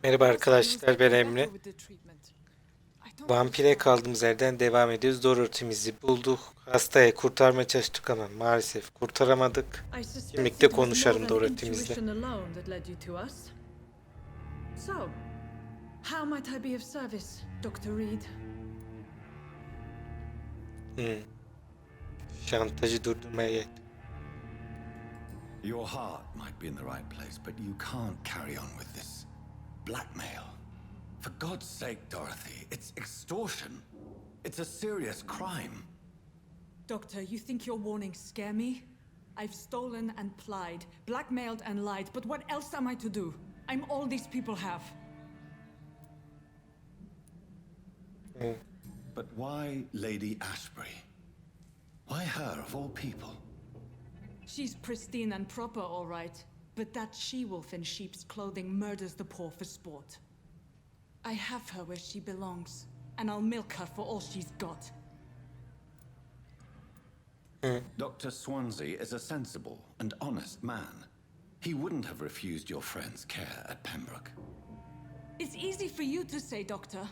Merhaba arkadaşlar, ben Emre. Vampire kaldığımız yerden devam ediyoruz. Dorothy'mizi bulduk. Hastayı kurtarmaya çalıştık ama maalesef kurtaramadık. Birlikte konuşalım Dorothy'mizle. So, how might I be of service, Dr. Reed? Şantajı durdurmaya geldik. Your heart might be in the right place, but you can't carry on with this blackmail. For God's sake, Dorothy, it's extortion. It's a serious crime. Doctor, you think your warnings scare me? I've stolen and plied, blackmailed and lied, but what else am I to do? I'm all these people have. But why Lady Ashbury? Why her of all people? She's pristine and proper, all right. But that she-wolf in sheep's clothing murders the poor for sport. I have her where she belongs, and I'll milk her for all she's got. Dr. Swansea is a sensible and honest man. He wouldn't have refused your friend's care at Pembroke. It's easy for you to say, Doctor.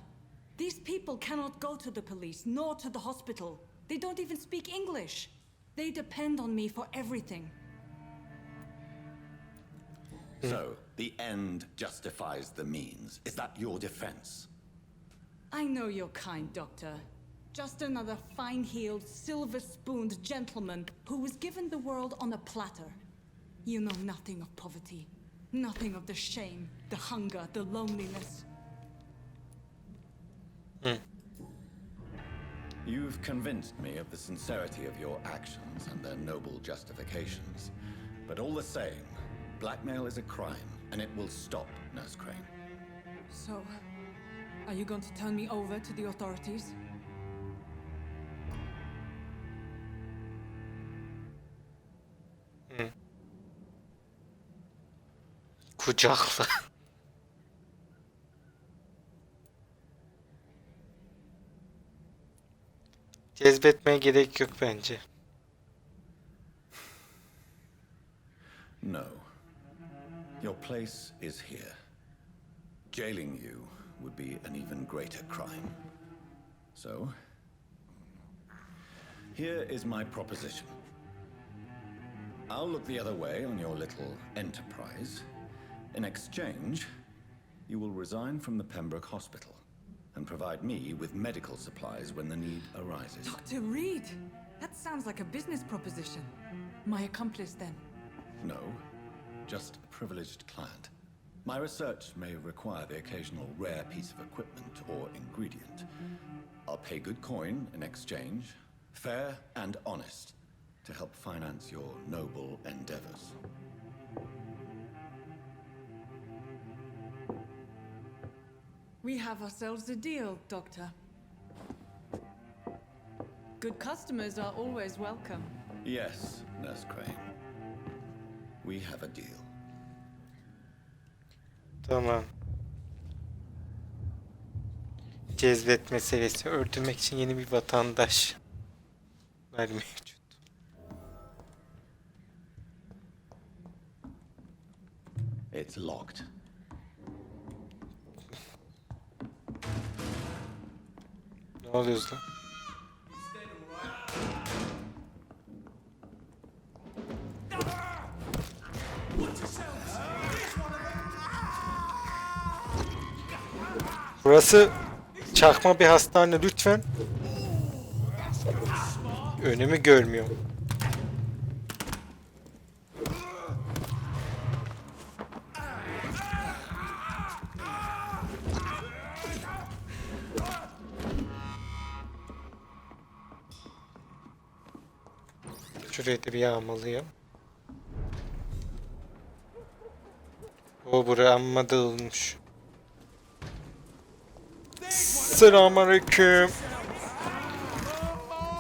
These people cannot go to the police, nor to the hospital. They don't even speak English. They depend on me for everything. So, the end justifies the means. Is that your defense? I know you're kind, Doctor. Just another fine-heeled, silver-spooned gentleman who was given the world on a platter. You know nothing of poverty. Nothing of the shame, the hunger, the loneliness. You've convinced me of the sincerity of your actions and their noble justifications. But all the same, blackmail is a crime, and it will stop, Nurse Crane. So, are you going to turn me over to the authorities? Kucakla. Cezbetmeye gerek yok bence. No. Your place is here. Jailing you would be an even greater crime. So, here is my proposition. I'll look the other way on your little enterprise. In exchange, you will resign from the Pembroke Hospital and provide me with medical supplies when the need arises. Dr. Reed! That sounds like a business proposition. My accomplice, then? No, just a privileged client. My research may require the occasional rare piece of equipment or ingredient. I'll pay good coin in exchange, fair and honest, to help finance your noble endeavors. We have ourselves a deal, Doctor. Good customers are always welcome. Yes, Nurse Crane. We have a deal. Tamam. Cezbet meselesi öldürmek için yeni bir vatandaş mevcut. It's locked. Ne oluyoruz lan? Burası çakma bir hastane, lütfen. Önümü görmüyorum. Şuraya da bir yağmalıyım. O bura amma dağılmış. Selamünaleyküm.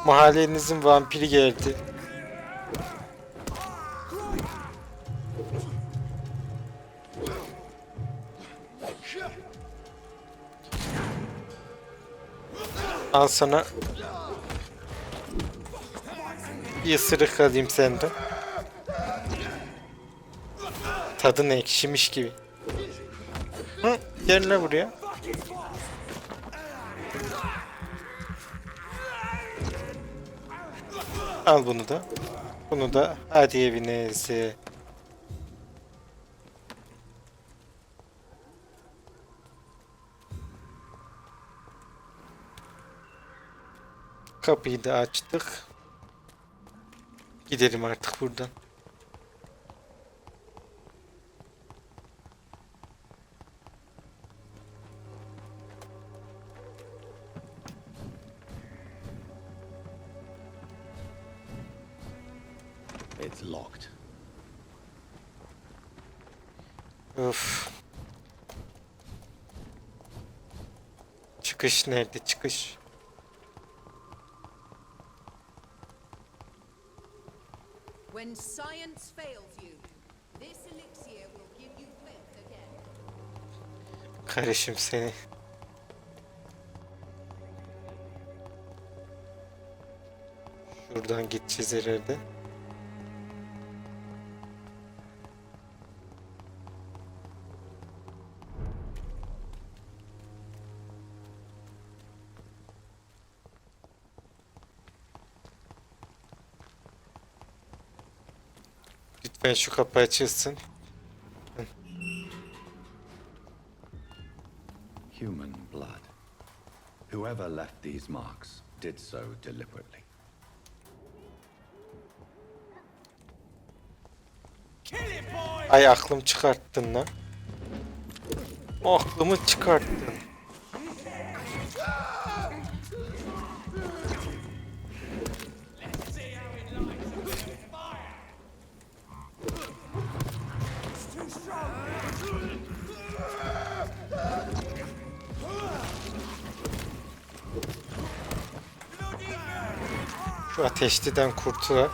Mahallenizin vampiri geldi. Al sana bir ısırık alayım senden. Tadın ekşimiş gibi. Hı? Gel ne buraya? Al bunu da. Bunu da hadi evinize. Kapıyı da açtık. Gidelim artık buradan. It's locked. Of. Çıkış nerede? Çıkış. When science fails you, this elixir will give you life again. Karışım seni. Şuradan gideceğiz herhalde. Lütfen şu kapı açılsın. Human blood. Whoever left these marks did so deliberately. Ay aklım çıkarttın lan. Aklımı çıkarttın. Şu ateşliden kurtulalım.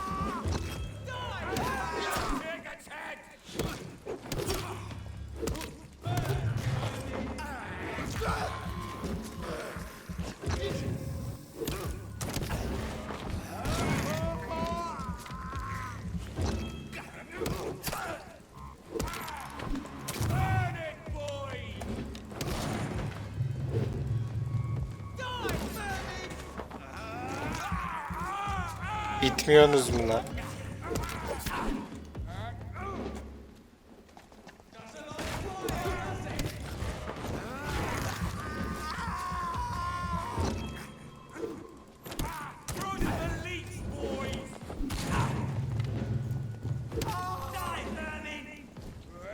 Bitmiyorsunuz mu lan?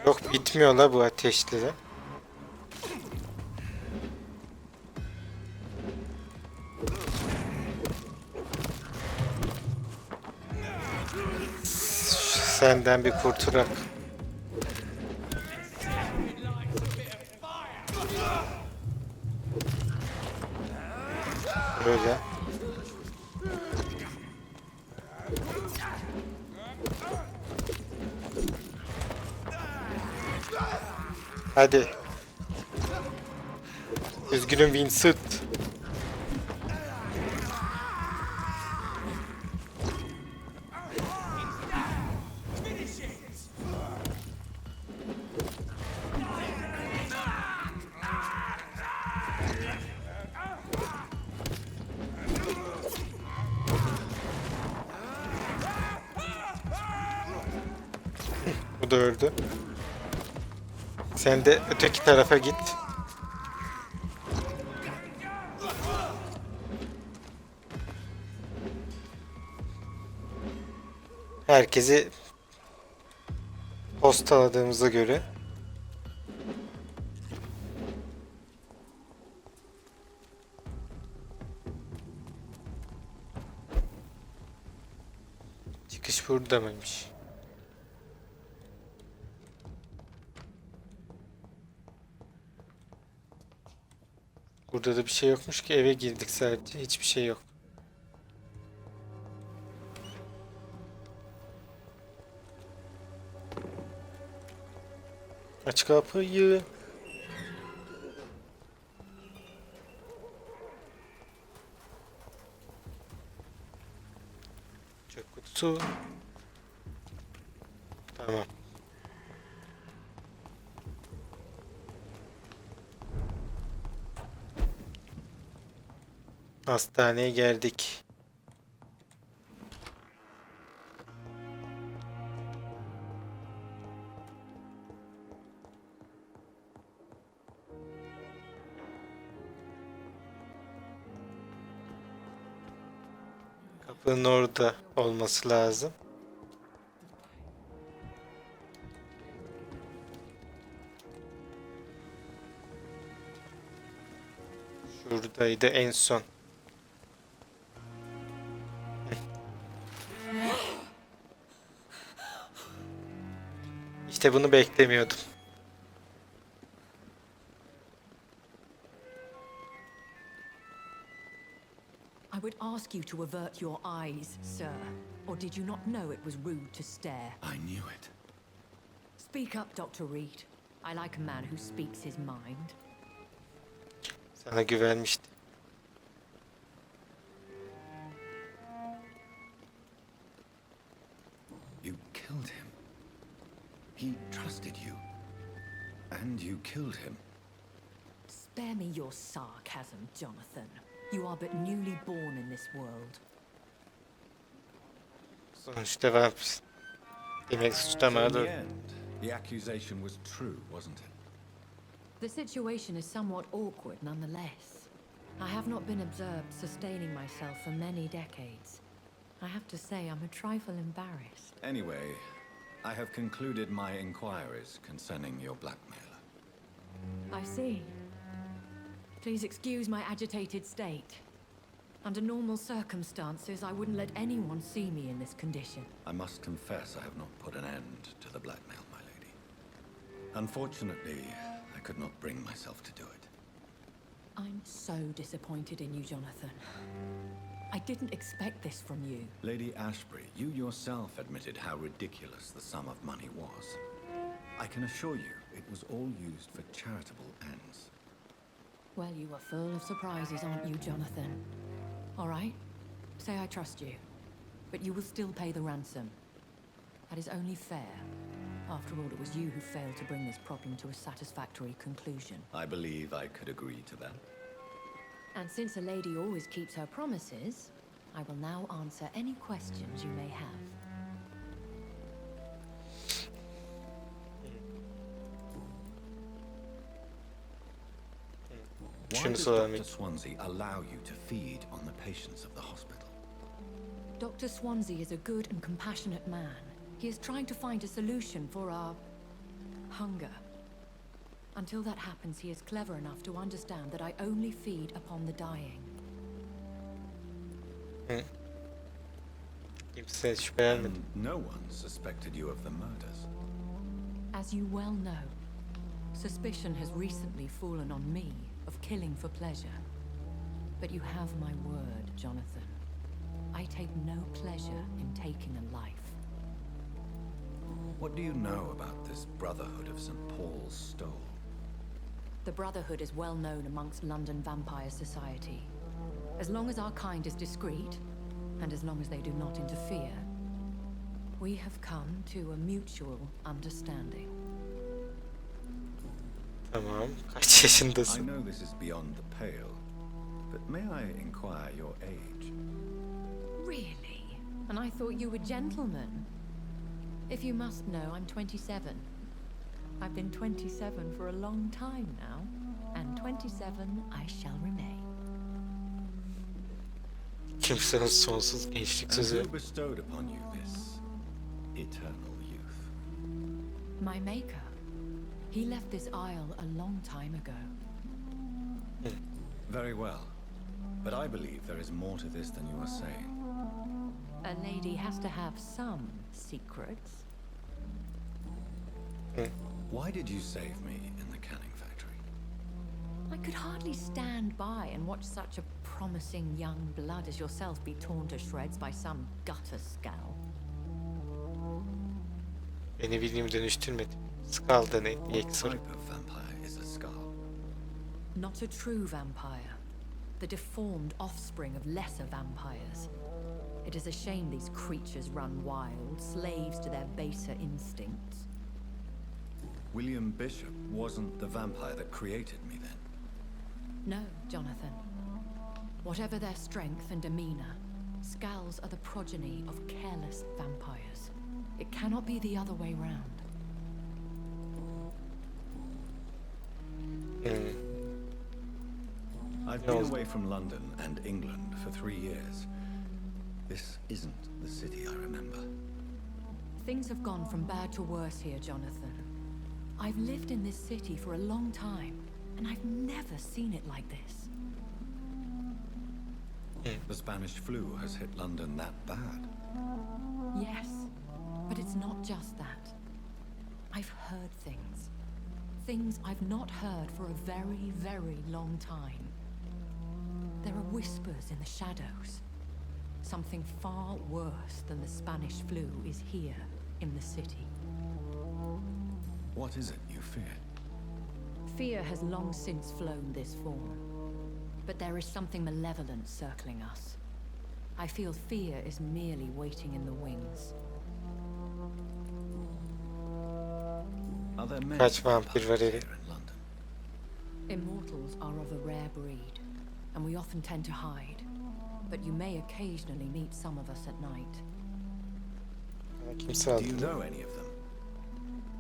Yok bitmiyor la bu ateşleri. Senden bir kurturak. Böyle. Hadi. Üzgünüm Vincent. Bu da öldü. Sen de öteki tarafa git. Herkesi postaladığımıza göre çıkış burada mıymış? Burada da bir şey yokmuş ki, eve girdik sadece, hiçbir şey yok. Aç kapıyı. Çöp kutusu. Tamam. Hastaneye geldik. Kapının orada olması lazım. Şuradaydı en son. İşte bunu beklemiyordum. I would ask you to avert your eyes, sir. Or did you not know it was rude to stare? I knew it. Speak up, Dr. Reed. I like a man who speaks his mind. Sana güvenmiştim. You killed him. He trusted you. And you killed him. Spare me your sarcasm, Jonathan. You are but newly born in this world. Sonuçta vampir. Demek So in suçlamadı. the end, the accusation was true, wasn't it? The situation is somewhat awkward nonetheless. I have not been observed sustaining myself for many decades. I have to say I'm a trifle embarrassed. Anyway, I have concluded my inquiries concerning your blackmailer. I see. Please excuse my agitated state. Under normal circumstances, I wouldn't let anyone see me in this condition. I must confess I have not put an end to the blackmail, my lady. Unfortunately, I could not bring myself to do it. I'm so disappointed in you, Jonathan. I didn't expect this from you. Lady Ashbury, you yourself admitted how ridiculous the sum of money was. I can assure you, it was all used for charitable ends. Well, you are full of surprises, aren't you, Jonathan? All right, say I trust you, but you will still pay the ransom. That is only fair. After all, it was you who failed to bring this problem to a satisfactory conclusion. I believe I could agree to that. And since a lady always keeps her promises, I will now answer any questions you may have. Why Şunu does soralım Dr. ilk. Swansea allow you to feed on the patients of the hospital? Dr. Swansea is a good and compassionate man. He is trying to find a solution for our hunger. Until that happens, he is clever enough to understand that I only feed upon the dying. Kimse şüphelenmedi. And no one suspected you of the murders. As you well know, suspicion has recently fallen on me of killing for pleasure. But you have my word, Jonathan. I take no pleasure in taking a life. What do you know about this Brotherhood of St. Paul's Stole? The Brotherhood is well known amongst London vampire society. As long as our kind is discreet, and as long as they do not interfere, we have come to a mutual understanding. Tamam. Kaç I yaşındasın? know this is beyond the pale, but may I inquire your age? Really? And I thought you were gentlemen. If you must know, I'm 27. I've been 27 for a long time now, and 27 I shall remain. Kimsenin sonsuz gençlik And sözü. who bestowed upon you this eternal youth? My maker. He left this isle a long time ago. Very well, but I believe there is more to this than you are saying. A lady has to have some secrets. Why did you save me in the canning factory? I could hardly stand by and watch such a promising young blood as yourself be torn to shreds by some gutter scowl. Beni bileyim dönüştürmedi. Skalda ne diye What soru. type of vampire is a skull? Not a true vampire. The deformed offspring of lesser vampires. It is a shame these creatures run wild, slaves to their baser instincts. William Bishop wasn't the vampire that created me then. No, Jonathan. Whatever their strength and demeanor, Skulls are the progeny of careless vampires. It cannot be the other way round. I've been away from London and England for 3 years. This isn't the city I remember. Things have gone from bad to worse here, Jonathan. I've lived in this city for a long time, and I've never seen it like this. The Spanish flu has hit London that bad. Yes, but it's not just that. I've heard things. Things I've not heard for a very, very long time. There are whispers in the shadows. Something far worse than the Spanish flu is here in the city. What is it you fear? Fear has long since flown this form. But there is something malevolent circling us. I feel fear is merely waiting in the wings. Are there many Kaç vampir var here Erik? in London? Immortals are of a rare breed, and we often tend to hide. But you may occasionally meet some of us at night. Kimse Do you aldı. know any of them?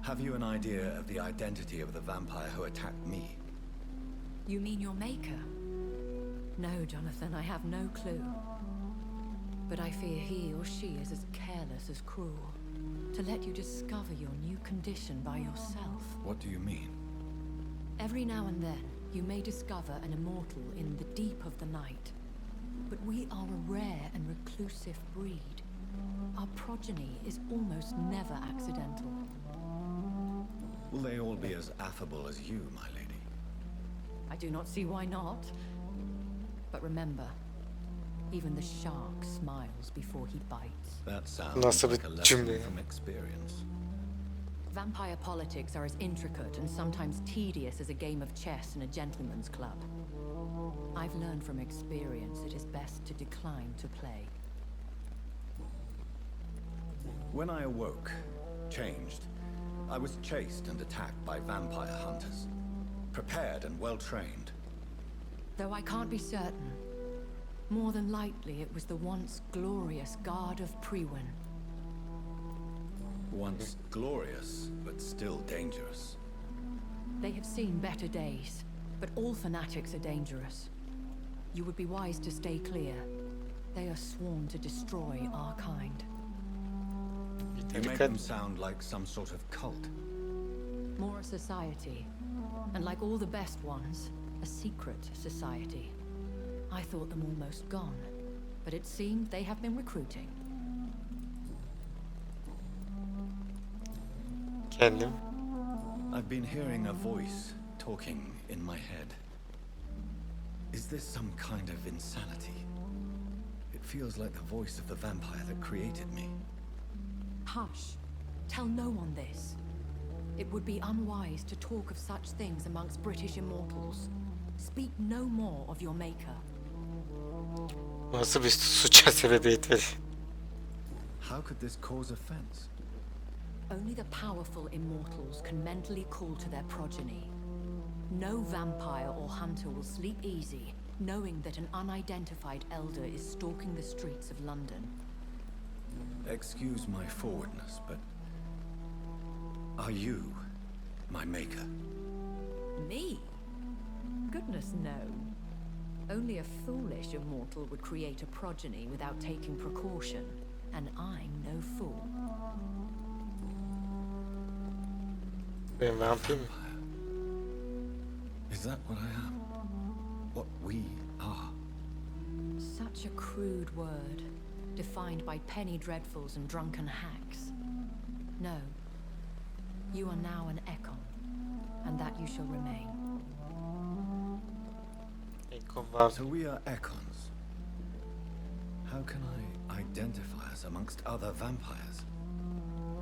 Have you an idea of the identity of the vampire who attacked me? You mean your maker? No, Jonathan, I have no clue. But I fear he or she is as careless as cruel. To let you discover your new condition by yourself. What do you mean? Every now and then, you may discover an immortal in the deep of the night. But we are a rare and reclusive breed. Our progeny is almost never accidental. Will they all be as affable as you, my lady? I do not see why not. But remember, even the shark smiles before he bites. That sounds Nasıl like a bir lesson cümle? from experience. Vampire politics are as intricate and sometimes tedious as a game of chess in a gentleman's club. I've learned from experience it is best to decline to play. When I awoke, changed, I was chased and attacked by vampire hunters. Prepared and well-trained. Though I can't be certain, more than likely it was the once glorious Guard of Priwen. Once glorious, but still dangerous. They have seen better days, but all fanatics are dangerous. You would be wise to stay clear. They are sworn to destroy our kind. You make them sound like some sort of cult. More a society, and like all the best ones, a secret society. I thought them almost gone, but it seemed they have been recruiting. Kendim. I've been hearing a voice talking in my head. Is this some kind of insanity? It feels like the voice of the vampire that created me. Hush. Tell no one this. It would be unwise to talk of such things amongst British immortals. Speak no more of your maker. Nasıl bir suça sebebiyet verir? How could this cause offense? Only the powerful immortals can mentally call to their progeny. No vampire or hunter will sleep easy, knowing that an unidentified elder is stalking the streets of London. Excuse my forwardness, but are you my maker? Me? Goodness, no. Only a foolish immortal would create a progeny without taking precaution, and I'm no fool. Ben vampir mi? Is that what I am? What we are? Such a crude word, defined by penny dreadfuls and drunken hacks. No. You are now an Ekon, and that you shall remain. Ekon vampir. So we are Ekons. How can I identify us amongst other vampires?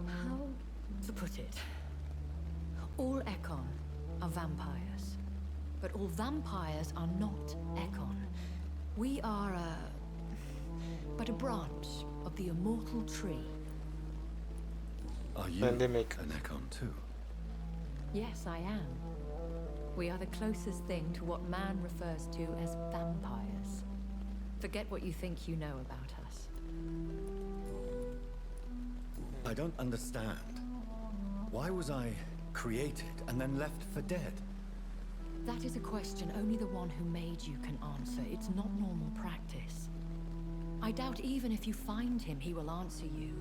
How to put it? All Ekon are vampires, but all vampires are not Ekon. We are but a branch of the immortal tree. Are you Ben de Ekon. an Ekon too? Yes, I am. We are the closest thing to what man refers to as vampires. Forget what you think you know about us. I don't understand. Why was I created and then left for dead? That is a question only the one who made you can answer. It's not normal practice. I doubt even if you find him, he will answer you,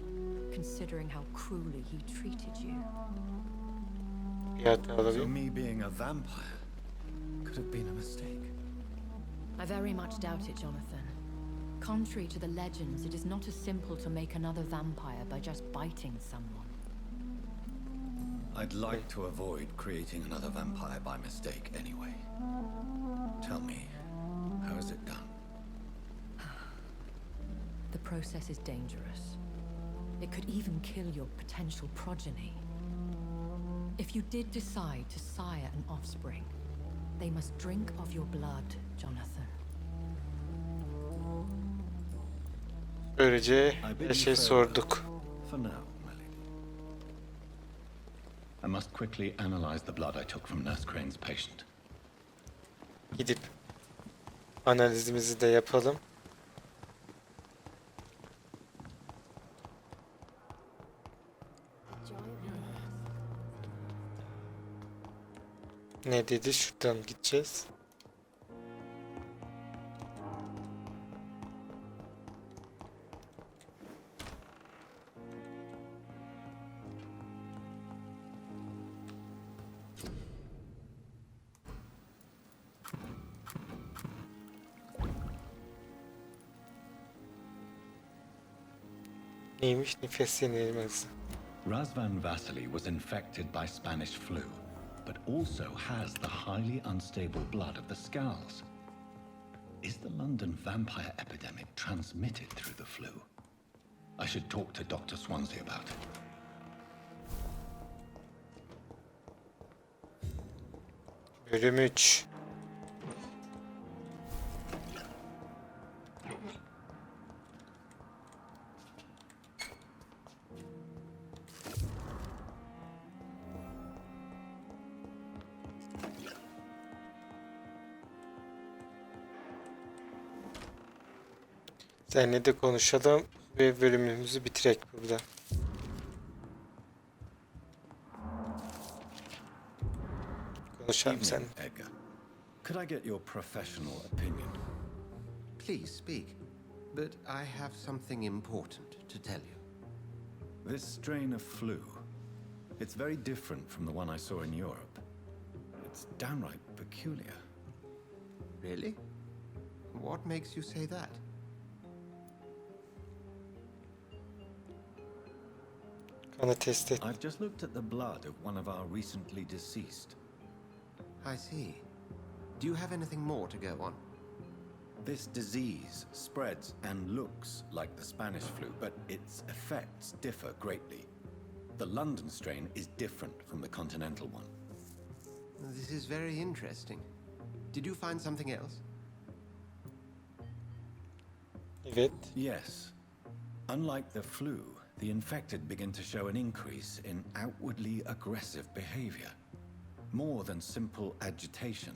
considering how cruelly he treated you. So me being a vampire could have been a mistake. I very much doubt it, Jonathan. Contrary to the legends, it is not as simple to make another vampire by just biting someone. I'd like to avoid creating another vampire by mistake anyway. Tell me, how is it done? The process is dangerous. It could even kill your potential progeny. If you did decide to sire an offspring, they must drink of your blood, Jonathan. Böylece her şey sorduk. For now, my lady. I must quickly analyze the blood I took from Nurse Crane's patient. Gidip analizimizi de yapalım. Ne dedi? Şuradan gideceğiz. Neymiş? Nefes yenilmesi. Razvan Vasily was infected by Spanish flu, but also has the highly unstable blood of the Skulls. Is the London vampire epidemic transmitted through the flu? I should talk to Dr. Swansea about it. Bölüm 3. Seninle de konuşalım ve bölümümüzü bitirek burada. Konuşalım sen. Edgar. Could I get your professional opinion? Please speak, but I have something important to tell you. This strain of flu, it's very different from the one I saw in Europe. It's downright peculiar. Really? What makes you say that? Kanı test et. I've just looked at the blood of one of our recently deceased. I see. Do you have anything more to go on? This disease spreads and looks like the Spanish flu, but its effects differ greatly. The London strain is different from the continental one. This is very interesting. Did you find something else? Evet. Yes. Unlike the flu, the infected begin to show an increase in outwardly aggressive behavior. More than simple agitation.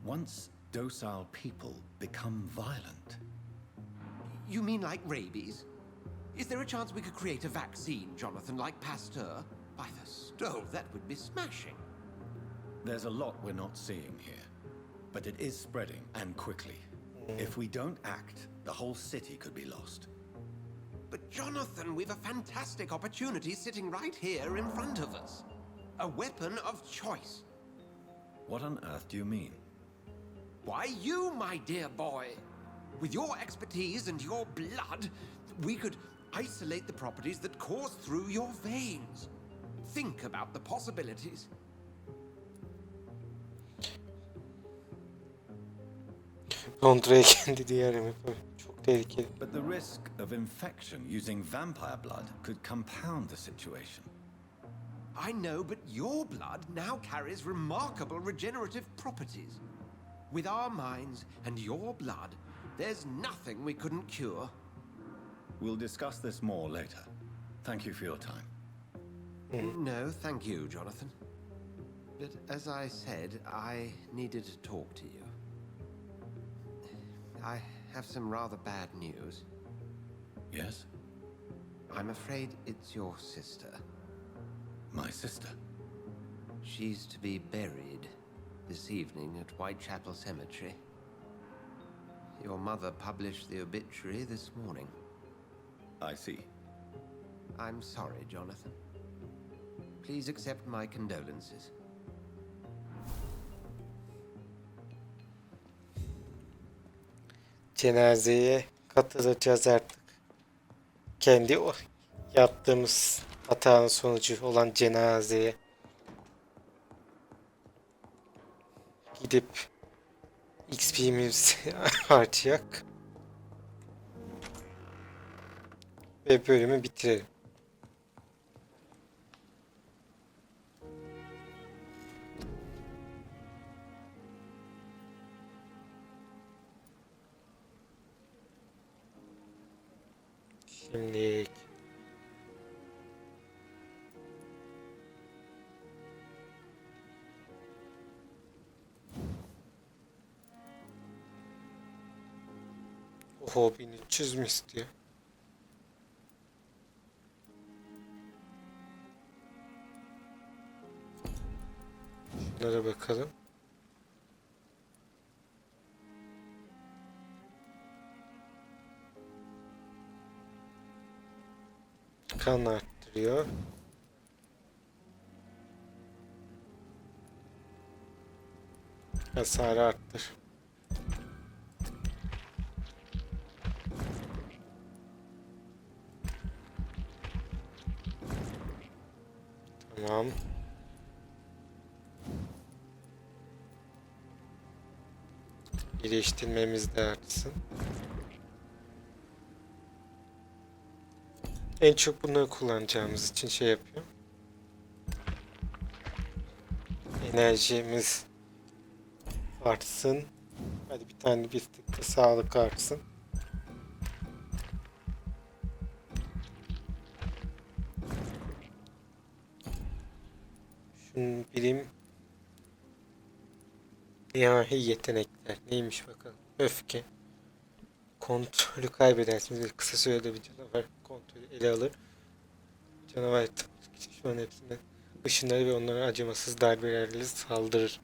Once docile people become violent. You mean like rabies? Is there a chance we could create a vaccine, Jonathan, like Pasteur? By the stove, that would be smashing. There's a lot we're not seeing here, but it is spreading and quickly. If we don't act, the whole city could be lost. But Jonathan, we've a fantastic opportunity sitting right here in front of us. A weapon of choice. What on earth do you mean? Why, you, my dear boy. With your expertise and your blood, we could isolate the properties that course through your veins. Think about the possibilities. Londra'ya kendi diyarım yapıyor. Çok tehlikeli. But the risk of infection using vampire blood could compound the situation. I know, but your blood now carries remarkable regenerative properties. With our minds and your blood, there's nothing we couldn't cure. We'll discuss this more later. Thank you for your time. No, thank you, Jonathan. But as I said, I needed to talk to you. I have some rather bad news. Yes? I'm afraid it's your sister. My sister? She's to be buried this evening at Whitechapel Cemetery. Your mother published the obituary this morning. I see. I'm sorry, Jonathan. Please accept my condolences. Cenazeye katılacağız artık. Kendi yaptığımız hatanın sonucu olan cenazeye gidip XP'mizi harcayak ve bölümü bitirelim. Şimdi oho 1300 mü istiyor? Şunlara bakalım. Kan arttırıyor. Hasarı arttır. Tamam. İyileştirmemiz de artsın. En çok bunları kullanacağımız için şey yapıyor. Enerjimiz artsın. Hadi bir tane bir tık da sağlık artsın. Şunun birim nihai yetenekler neymiş bakalım. Öfke. Kontrolü kaybedersiniz. Kısa sürede bir canavar kontrolü ele alır. Canavar şu an hepsine ışınları ve onlara acımasız darbelerle saldırır.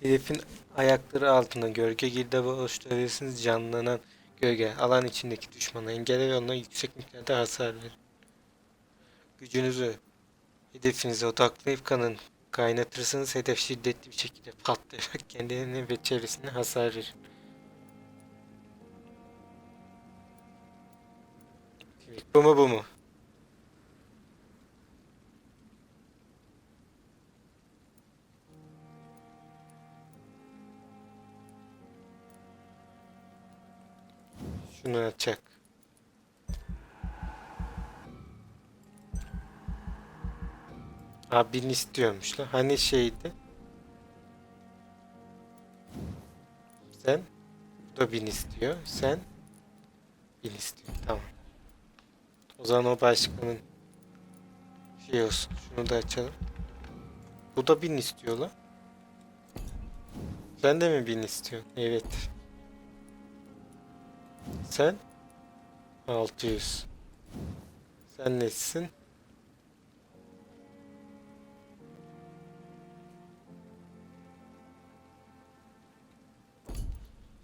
Hedefin ayakları altında gölge girdabı oluşturabilirsiniz. Canlanan gölge alan içindeki düşmanı engeller ve onlara yüksek miktarda hasar verir. Gücünüzü hedefinize odaklayıp kanın kaynatırsanız hedef şiddetli bir şekilde patlayarak kendilerine ve çevresine hasar verir. Bu mu bu mu? Şunu açacak. Abin istiyormuş la. Hani şeydi? Sen? Bu da 1000 istiyor. Sen? 1000 istiyor. Tamam. O zaman o başkanın şey olsun. Şunu da açalım. Bu da 1000 istiyor la. Sen de mi 1000 istiyorsun? Evet. Sen? 600. Sen nesin?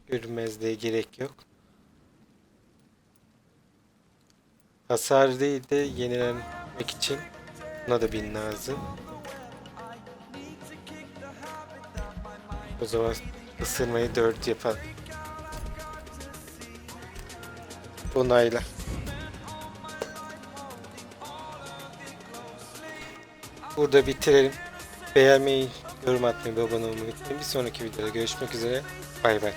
Görünmezliğe gerek yok. Hasar değil de yenilenmek için buna da 1000 lazım. O zaman ısırmayı 4 yapalım. Onayla. Burada bitirelim. Beğenmeyi, yorum atmayı, abone olmayı unutmayın. Bir sonraki videoda görüşmek üzere. Bay bay.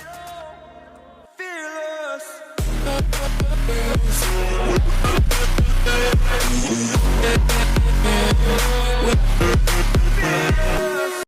We'll be right back.